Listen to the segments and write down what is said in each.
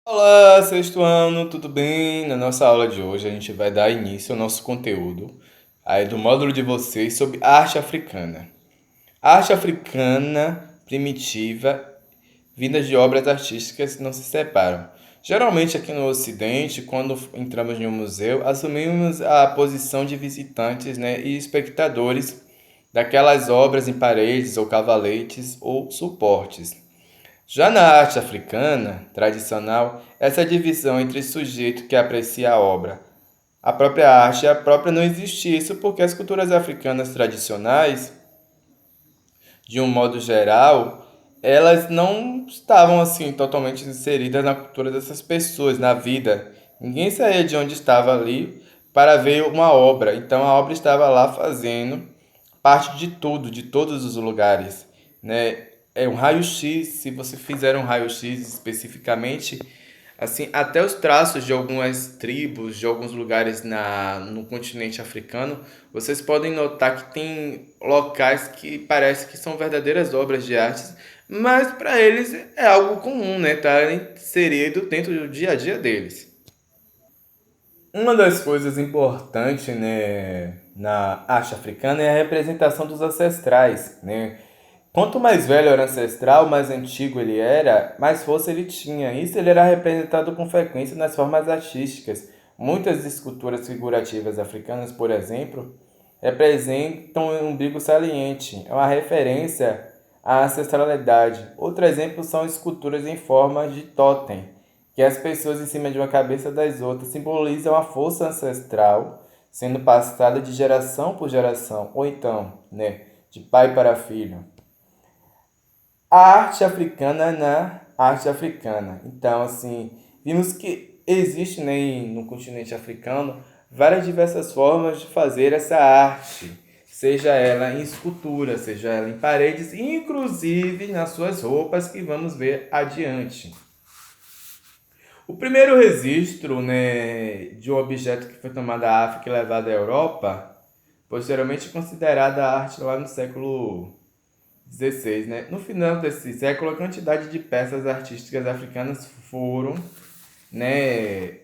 Olá, sexto ano, tudo bem? Na nossa aula de hoje a gente vai dar início ao nosso conteúdo aí do módulo de vocês sobre arte africana. A arte africana primitiva, vinda de obras artísticas que não se separam. Geralmente aqui no Ocidente, quando entramos em um museu, assumimos a posição de visitantes, né, e espectadores daquelas obras em paredes ou cavaletes ou suportes. Já na arte africana tradicional, essa divisão entre sujeito que aprecia a obra, a própria arte e a própria não existia. Isso porque as culturas africanas tradicionais, de um modo geral, elas não estavam assim totalmente inseridas na cultura dessas pessoas, na vida. Ninguém saía de onde estava ali para ver uma obra. Então a obra estava lá fazendo parte de tudo, de todos os lugares, né? É um raio-x, se você fizer um raio-x especificamente, assim, até os traços de algumas tribos, de alguns lugares no continente africano, vocês podem notar que tem locais que parece que são verdadeiras obras de arte, mas para eles é algo comum, né? Tá inserido dentro do dia a dia deles. Uma das coisas importantes, né, na arte africana é a representação dos ancestrais, né? Quanto mais velho era o ancestral, mais antigo ele era, mais força ele tinha. Isso ele era representado com frequência nas formas artísticas. Muitas esculturas figurativas africanas, por exemplo, representam um umbigo saliente, é uma referência à ancestralidade. Outro exemplo são esculturas em forma de totem, que as pessoas em cima de uma cabeça das outras simbolizam a força ancestral sendo passada de geração por geração, ou então, né, de pai para filho. A arte africana na arte africana. Então, assim, vimos que existe, né, no continente africano várias diversas formas de fazer essa arte, seja ela em escultura, seja ela em paredes, inclusive nas suas roupas que vamos ver adiante. O primeiro registro, né, de um objeto que foi tomado da África e levado à Europa, posteriormente considerada arte lá no século 16, né? No final desse século, a quantidade de peças artísticas africanas foram, né,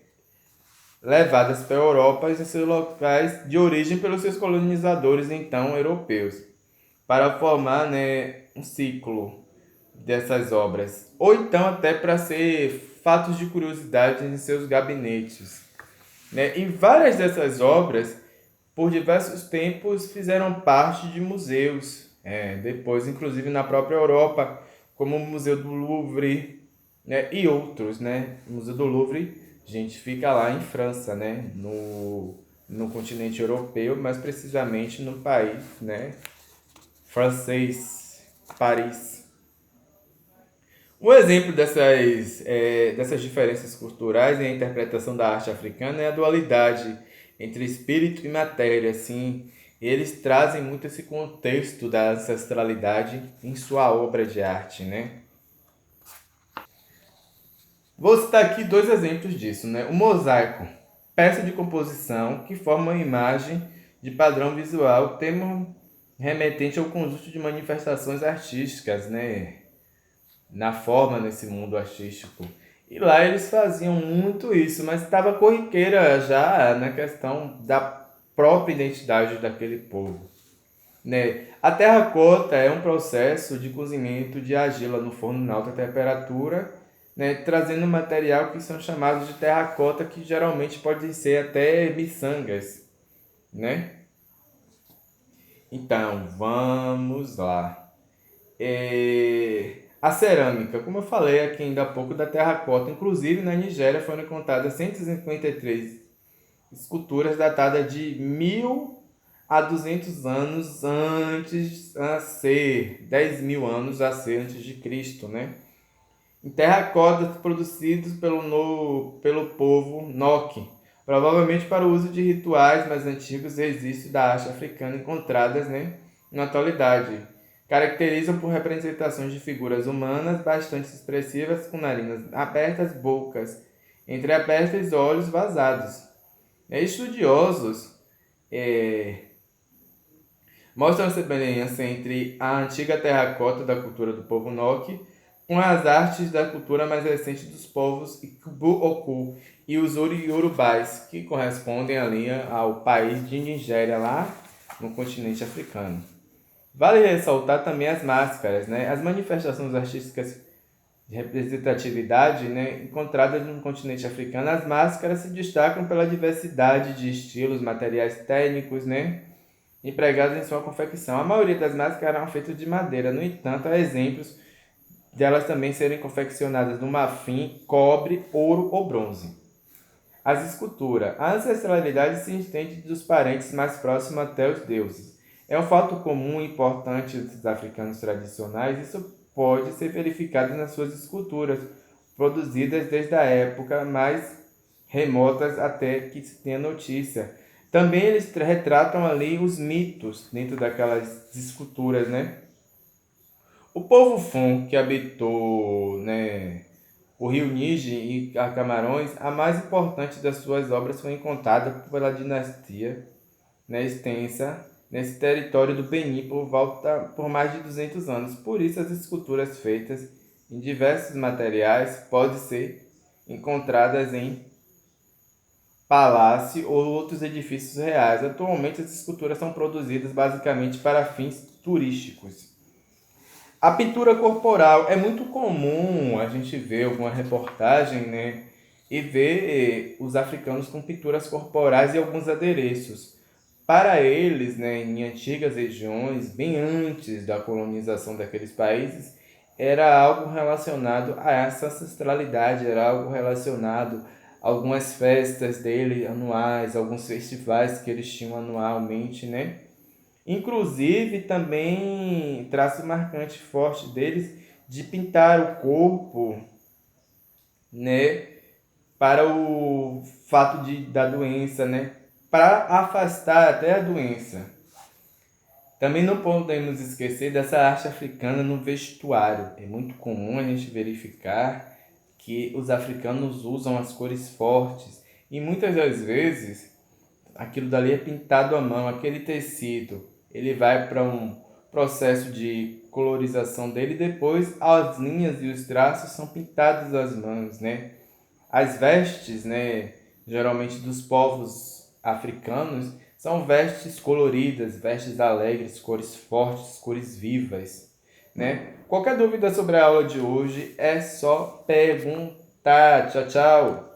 levadas para a Europa e seus locais de origem pelos seus colonizadores então europeus, para formar, né, um ciclo dessas obras, ou então até para ser fatos de curiosidade em seus gabinetes, né? E várias dessas obras, por diversos tempos, fizeram parte de museus, depois, inclusive na própria Europa, como o Museu do Louvre, né? E outros, né? O Museu do Louvre, a gente fica lá em França, né? No continente europeu, mais precisamente no país, né, francês, Paris. Um exemplo dessas diferenças culturais e a interpretação da arte africana é a dualidade entre espírito e matéria. Assim, eles trazem muito esse contexto da ancestralidade em sua obra de arte, né? Vou citar aqui dois exemplos disso, né? O mosaico, peça de composição que forma uma imagem de padrão visual, termo remetente ao conjunto de manifestações artísticas, né, na forma nesse mundo artístico. E lá eles faziam muito isso, mas estava corriqueira já na questão da própria identidade daquele povo, né? A terracota é um processo de cozimento de argila no forno em alta temperatura, né, trazendo um material que são chamados de terracota, que geralmente podem ser até miçangas, né? Então, vamos lá. A cerâmica, como eu falei aqui ainda há pouco da terracota, inclusive na Nigéria foram encontradas 153 esculturas datadas de 1.000 a 200 anos antes a ser, 10.000 anos a ser antes de Cristo, né? Em terracotas produzidos pelo povo Nok, provavelmente para o uso de rituais mais antigos e registros da arte africana encontradas, né, na atualidade. Caracterizam por representações de figuras humanas bastante expressivas, com narinas abertas, bocas entreabertas e olhos vazados. Estudiosos eh, mostram a semelhança entre a antiga terracota da cultura do povo Nok com as artes da cultura mais recente dos povos Igbo-Oku e os Yorubais, que correspondem ali ao país de Nigéria, lá no continente africano. Vale ressaltar também as máscaras, né? As manifestações artísticas de representatividade, né, encontradas no continente africano. As máscaras se destacam pela diversidade de estilos, materiais técnicos, né, empregados em sua confecção. A maioria das máscaras eram feitas de madeira, no entanto, há exemplos de elas também serem confeccionadas no marfim, cobre, ouro ou bronze. As esculturas. A ancestralidade se estende dos parentes mais próximos até os deuses. É um fato comum e importante dos africanos tradicionais. Isso pode ser verificado nas suas esculturas, produzidas desde a época mais remotas até que se tenha notícia. Também eles retratam ali os mitos dentro daquelas esculturas, né? O povo Fon, que habitou, né, o rio Níger e a Camarões, a mais importante das suas obras foi encontrada pela dinastia, né, extensa nesse território do Benin por mais de 200 anos. Por isso, as esculturas feitas em diversos materiais podem ser encontradas em palácio ou outros edifícios reais. Atualmente, as esculturas são produzidas basicamente para fins turísticos. A pintura corporal é muito comum a gente ver alguma reportagem, né? E ver os africanos com pinturas corporais e alguns adereços. Para eles, né, em antigas regiões, bem antes da colonização daqueles países, era algo relacionado a essa ancestralidade, era algo relacionado a algumas festas dele anuais, alguns festivais que eles tinham anualmente, né? Inclusive, também traço marcante forte deles de pintar o corpo, né, para o fato da doença, né, para afastar até a doença. Também não podemos esquecer dessa arte africana no vestuário. É muito comum a gente verificar que os africanos usam as cores fortes e muitas das vezes aquilo dali é pintado à mão, aquele tecido, ele vai para um processo de colorização dele e depois as linhas e os traços são pintados às mãos, né? As vestes, né, geralmente dos povos africanos, são vestes coloridas, vestes alegres, cores fortes, cores vivas, né? Qualquer dúvida sobre a aula de hoje é só perguntar. Tchau, tchau!